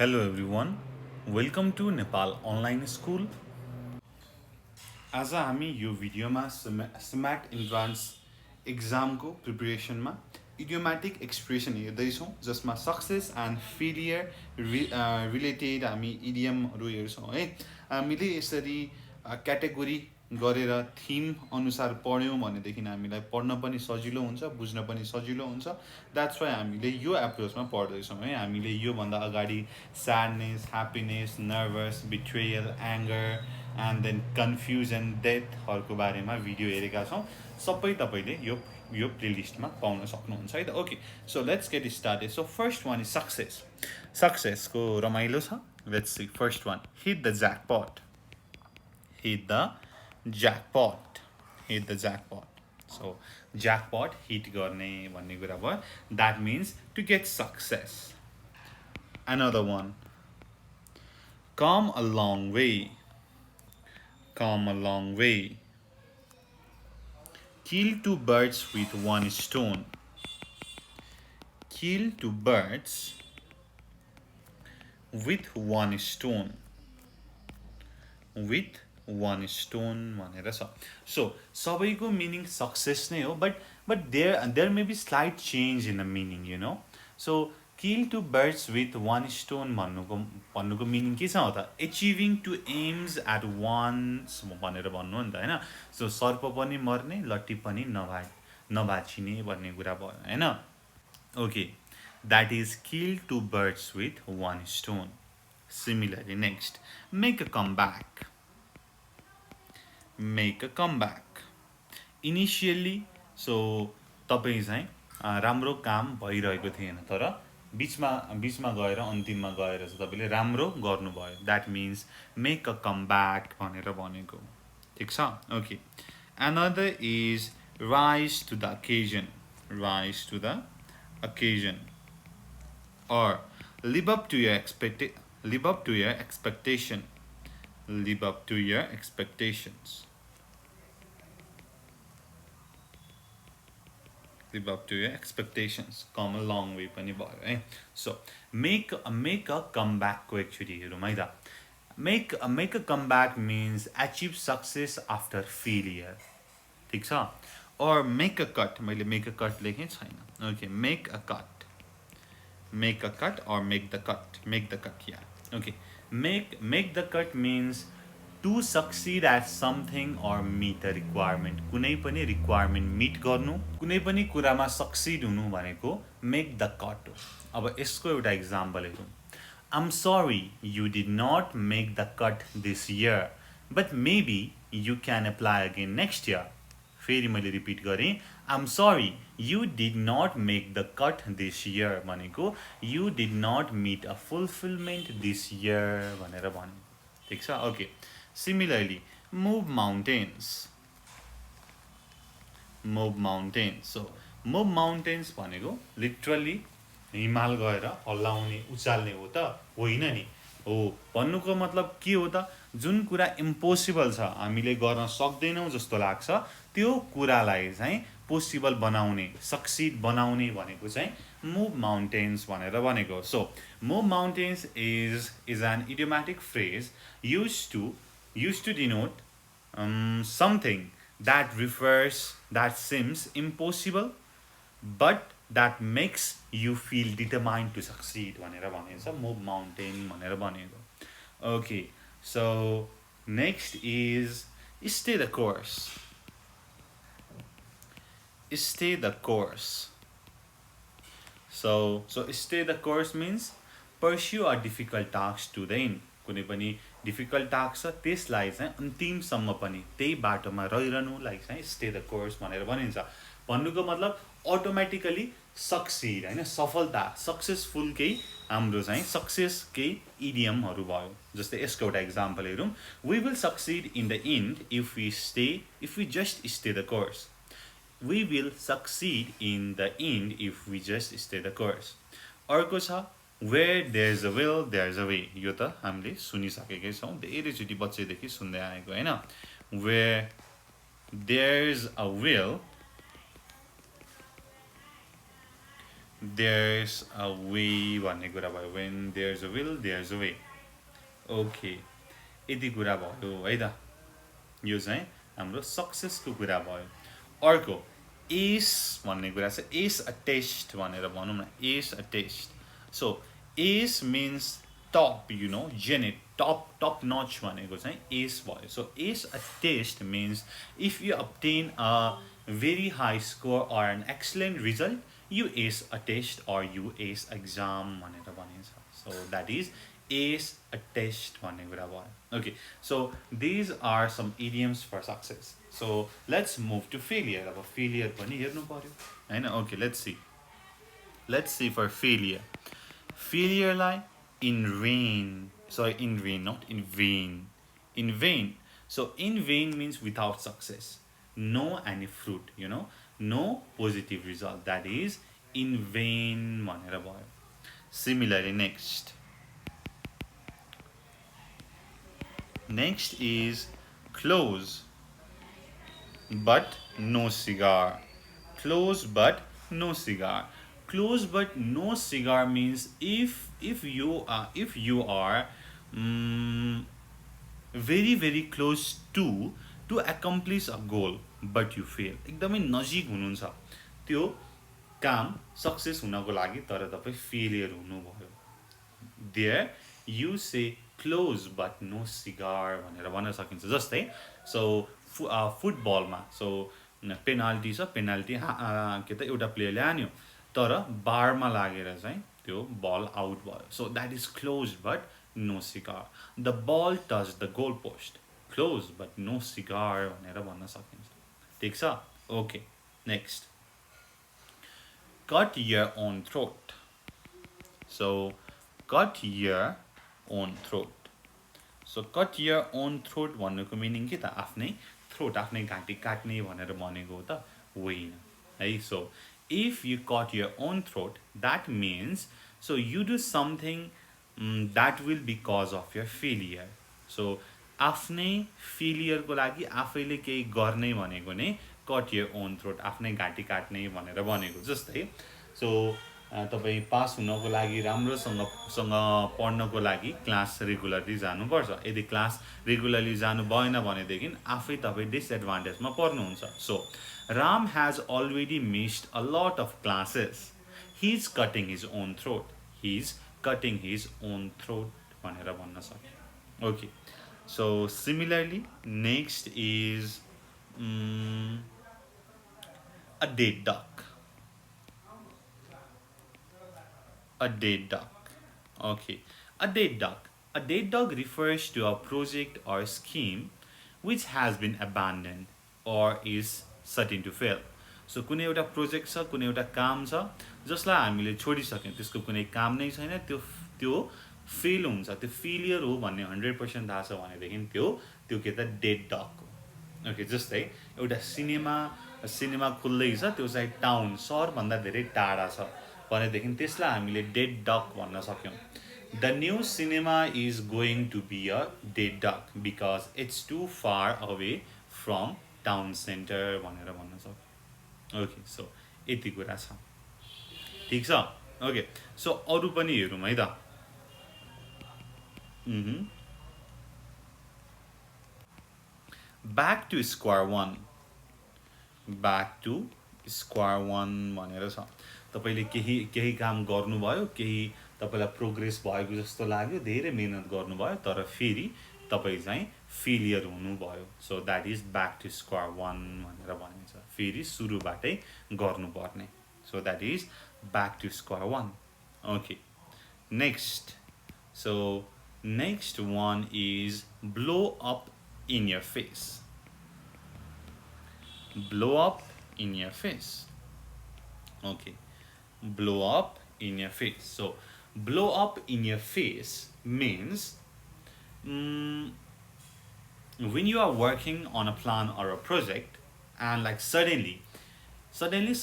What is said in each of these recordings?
Hello everyone, welcome to Nepal Online School. आज हामी यो भिडियोमा स्म्याट इन्ट्रान्स एक्जामको प्रिपरेसनमा इडियोम्याटिक एक्सप्रेसन हेर्दैछौँ जसमा सक्सेस एन्ड फेलियर रिलेटेड हामी इडियमहरू हेर्छौँ है। हामीले यसरी क्याटेगोरी गरेर थिम अनुसार पढ्यौँ भनेदेखि हामीलाई पढ्न पनि सजिलो हुन्छ, बुझ्न पनि सजिलो हुन्छ। द्याट्स वाइ हामीले यो एप्रोचमा पढ्दैछौँ है। हामीले योभन्दा अगाडि sadness, happiness, nervous, betrayal, anger and then confusion, डेथहरूको बारेमा भिडियो हेरेका छौँ। सबै तपाईँले यो प्लेलिस्टमा पाउन सक्नुहुन्छ है त। Okay, so let's get started. So first one is success. सक्सेसको रमाइलो छ। Let's see first one, hit the jackpot. Hit the jackpot. Hit the jackpot. So jackpot hit गर्ने भन्ने कुरा भयो. That means to get success. Another one, come a long way. Come a long way. Kill two birds with one stone. Kill two birds with one stone. With one stone भनेर छ. So सबैको meaning success नै हो, but there may be slight change in the meaning, you know. So kill two birds with one stone भन्नुको meaning के छ हो त? Achieving to aims at once भनेर भन्नु नि त होइन. सो सर्प पनि मर्ने, लट्ठी पनि नभाचिने भन्ने कुरा भयो होइन. Okay, that is kill two birds with one stone. Similarly, next, make a comeback. Make a comeback. Initially, so तपाईँ चाहिँ राम्रो काम भइरहेको थिएन, तर बिचमा गएर अन्तिममा गएर चाहिँ तपाईँले राम्रो गर्नुभयो. That means make a comeback भनेर भनेको. ठिक छ? Okay. Another is rise to the occasion. Rise to the occasion. Or live up to your expectation. Live up to your expectation. Live up to your expectations. Live up to your expectations. Come a long way पनि भयो है. So make a comeback को actually हेरौँ है त. Make a comeback means achieve success after failure. ठिक छ? Or make a cut. मैले make a cut लेखेँ छैन. Okay, make a cut. Make a cut or make the cut. Make the cut, yeah. Okay. Make the cut means to succeed at something or meet a requirement. कुनै पनि requirement meet गर्नु, कुनै पनि कुरामा succeed हुनु भनेको make the cut हो. अब यसको एउटा example हेरौँ. I'm sorry you did not make the cut this year, but maybe you can apply again next year. फेरि मैले रिपिट गरेँ. I'm sorry you did not make the cut this year भनेको you did not meet a fulfillment this year भनेर भन्यो. ठिक छ? Okay. Similarly, move mountains. Move mountains. So move mountains भनेको literally हिमाल गएर हल्लाउने, उचाल्ने हो त होइन नि. हो भन्नुको मतलब के हो त? जुन कुरा इम्पोसिबल छ, हामीले गर्न सक्दैनौँ जस्तो लाग्छ, त्यो कुरालाई चाहिँ पोसिबल बनाउने, सक्सिड बनाउने भनेको चाहिँ मुभ माउन्टेन्स भनेर भनेको. So move mountains is an idiomatic phrase used to denote something that seems impossible but that makes you feel determined to succeed भनेर भनिन्छ. मुभ माउन्टेन भनेर भनेको. Okay, so next is stay the course. Stay the course. So stay the course means pursue a difficult task to the end. कुनै पनि difficult task छ त्यसलाई चाहिँ अन्तिमसम्म पनि त्यही बाटोमा रहिरहनुलाई चाहिँ स्टे द कोर्स भनेर भनिन्छ. भन्नुको मतलब अटोमेटिकली सक्सिड होइन, सफलता, सक्सेसफुलकै हाम्रो चाहिँ सक्सेसकै इडियमहरू भयो. जस्तै यसको एउटा इक्जाम्पल हेरौँ. We will succeed in the end if we just stay the course. We will succeed in the end if we just stay the course. अर्को छ where there is a will there is a way. यो त हामीले सुनिसकेकै छौँ, धेरैचोटि बच्चैदेखि सुन्दै आएको होइन. where there is a will there's a way भन्ने कुरा भयो when there's a will there's a way okay यति कुरा भयो है त यो चाहिँ हाम्रो सक्सेसको कुरा भयो अर्को एस भन्ने कुरा छ एस अ टेस्ट भनेर भनौँ न ace a test so ace means top you know जेनेट टप नच भनेको चाहिँ एस भयो so ace a test means if you obtain a very high score or an excellent result you ace a test or you ace exam भनेर भनिन्छ so that is ace a test भन्ने कुरा भयो okay so these are some idioms for success so let's move to failure अब failure पनि हेर्नु पर्यो हैन okay let's see for failure failure लाई in vain not in vain so in vain means without success no any fruit you know no positive result that is in vain भनेर भयो similarly next is close but no cigar close but no cigar close but no cigar means if you are very very close to accomplish a goal but you fail एकदमै नजिक हुनुहुन्छ त्यो काम success हुनको लागि तर तपाई फेलियर हुनुभयो there you say close but no cigar भनेर भन्न सकिन्छ जस्तै सो फुटबलमा सो पेनाल्टी छ पेनाल्टी के त एउटा प्लेयरले हान्यो तर बारमा लागेर चाहिँ त्यो बल आउट भयो so that is close but no cigar the ball touch the goal post close but no cigar भनेर भन्न सकिन्छ ठिक छ okay next cut your own throat so cut your own throat so cut your own throat भन्नुको meaning के त आफ्नै throat आफ्नै घाँटी काट्ने भनेर भनेको त होइन है so if you cut your own throat that means so you do something that will be cause of your failure so आफ्नै फेलियरको लागि आफैले केही गर्ने भनेको नै कट यर ओन थ्रोट आफ्नै घाँटी काट्ने भनेर भनेको जस्तै सो तपाईँ पास हुनको लागि राम्रोसँग पढ्नको लागि क्लास रेगुलरली जानुपर्छ यदि क्लास रेगुलरली जानु भएन भनेदेखि आफै तपाईँ डिसएडभान्टेजमा पर्नुहुन्छ so Ram has already missed a lot of classes he is cutting his own throat he is cutting his own throat भनेर भन्न सक्यो okay so similarly next is a dead duck okay a dead duck refers to a project or scheme which has been abandoned or is certain to fail so कुनै एउटा project छ कुनै एउटा काम छ जसलाई हामीले छोडिसक्यौं त्यसको कुनै काम नै छैन त्यो फेल हुन्छ त्यो फेलियर हो भन्ने 100% थाहा छ भनेदेखि त्यो के त डेड डक हो ओके जस्तै एउटा सिनेमा खुल्दैछ त्यो चाहिँ टाउन सहरभन्दा धेरै टाढा छ भनेदेखि त्यसलाई हामीले डेड डक भन्न सक्यौं the new cinema is going to be a dead duck because it's too far away from town centre भनेर भन्न सक्यौं ओके सो यति कुरा छ ठीक छ ओके सो अरु पनि हेरौँ है त back to square one भनेर छ तपाईले केही काम गर्नुभयो केही तपाईलाई प्रोग्रेस भएको जस्तो लाग्यो धेरै मेहनत गर्नुभयो तर फेरि तपाई चाहिँ फेलियर हुनुभयो so that is back to square one भनेर भनिन्छ फेरि सुरुबाटै गर्नुपर्ने so that is back to square one okay next so next one is blow up in your face blow up in your face okay blow up in your face so blow up in your face means when you are working on a plan or a project and like suddenly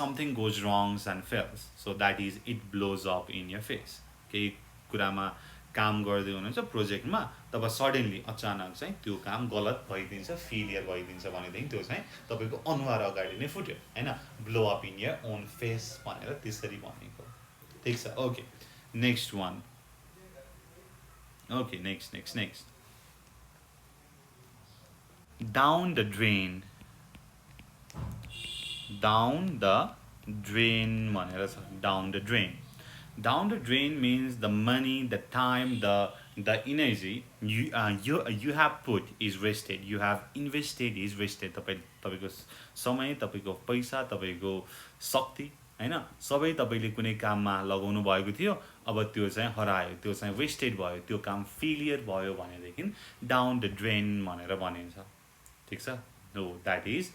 something goes wrong and fails so that is it blows up in your face केही कुरामा काम गर्दै हुनुहुन्छ प्रोजेक्टमा तब suddenly अचानक चाहिँ त्यो काम गलत भइदिन्छ फेलियर भइदिन्छ भनेदेखि त्यो चाहिँ तपाईको अनुहार अगाडि नै फुट्यो हैन blow up in your own face भनेर त्यसरी भनेको ठिक छ okay next one okay next down the drain down the drain भनेर छ down the drain means the money the time the energy you have put is wasted you have invested is wasted तपाईको समय तपाईको पैसा तपाईको शक्ति हैन सबै तपाईले कुनै काममा लगाउनु भएको थियो अब त्यो चाहिँ हरायो त्यो चाहिँ वेस्टेड भयो त्यो काम फेलियर भयो भनेदेखि डाउन द ड्रेन भनेर भनिन्छ ठीक छ no that is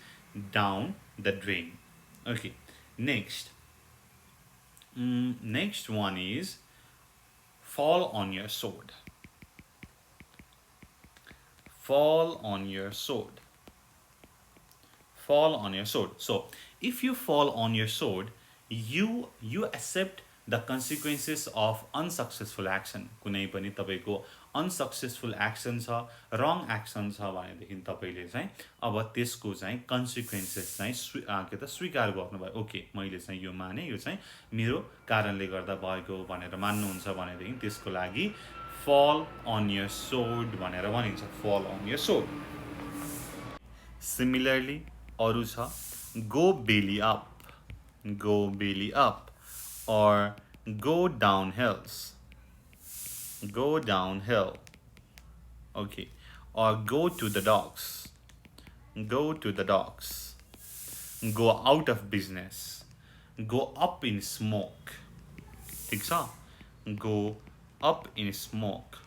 down the drain okay next next one is fall on your sword fall on your sword fall on your sword so if you fall on your sword you accept the consequences of unsuccessful action कुनै पनि तपाईको unsuccessful action छ रङ action छ भनेदेखि तपाईले चाहिँ अब त्यसको चाहिँ कन्सिक्वेन्सेस चाहिँ के त स्वीकार गर्नुभयो ओके मैले चाहिँ यो माने यो चाहिँ मेरो कारणले गर्दा भएको भनेर मान्नुहुन्छ भनेदेखि त्यसको लागि fall on your sword भनेर भनिन्छ fall on your sword similarly अरु छ go belly up or go downhill okay or go to the dogs go out of business go up in smoke ठीक छ go up in smoke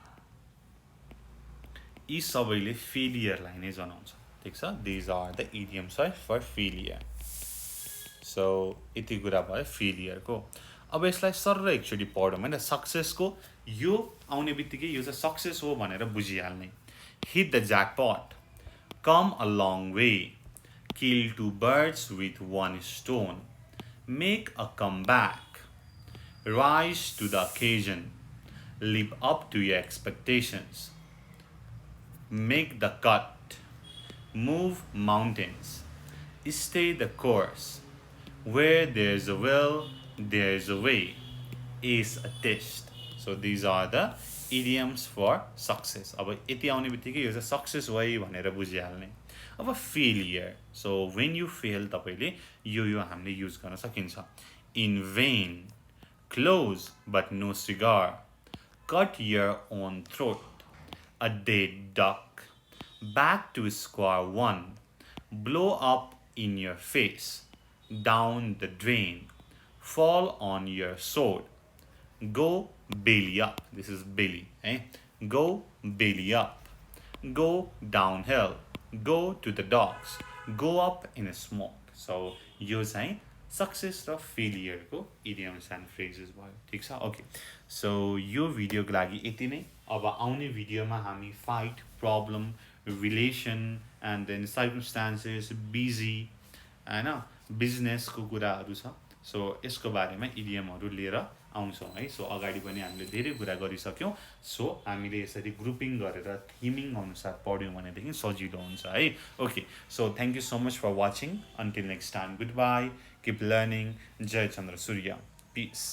यी सबैले फेलियरलाई नै जनाउँछ ठीक छ these are the idioms for failure so यति कुरा भयो फेलियरको अब यसलाई सरर एकचोटि पढौँ हैन सक्सेसको यो आउने बित्तिकै यो चाहिँ सक्सेस हो भनेर बुझिहाल्ने hit the jackpot come a long way kill two birds with one stone make a comeback rise to the occasion live up to your expectations make the cut move mountains stay the course where there's a will there's a way is a test so these are the idioms for success अब यति आउने बित्तिकै यो चाहिँ success way भनेर बुझिहाल्ने अब failure so when you fail तपाईले यो हामीले युज गर्न सकिन्छ in vain close but no cigar cut your own throat a dead duck back to square one blow up in your face down the drain fall on your sword go belly up this is belly go belly up go downhill go to the dogs go up in a smoke so यो चाहिँ success र फेलियरको idioms and phrases भयो ठीक छ okay so यो भिडियोको लागि यति नै अब आउने भिडियोमा हामी fight problem relation and then circumstances busy हैन बिजनेसको कुराहरू छ सो यसको बारेमा इडियमहरू लिएर आउँछौँ है सो अगाडि पनि हामीले धेरै कुरा गरिसक्यौँ सो हामीले यसरी ग्रुपिङ गरेर थिमिङ अनुसार पढ्यौँ भनेदेखि सजिलो हुन्छ है okay so thank you so much for watching until next time good bye keep learning जय चन्द्र सूर्य पिस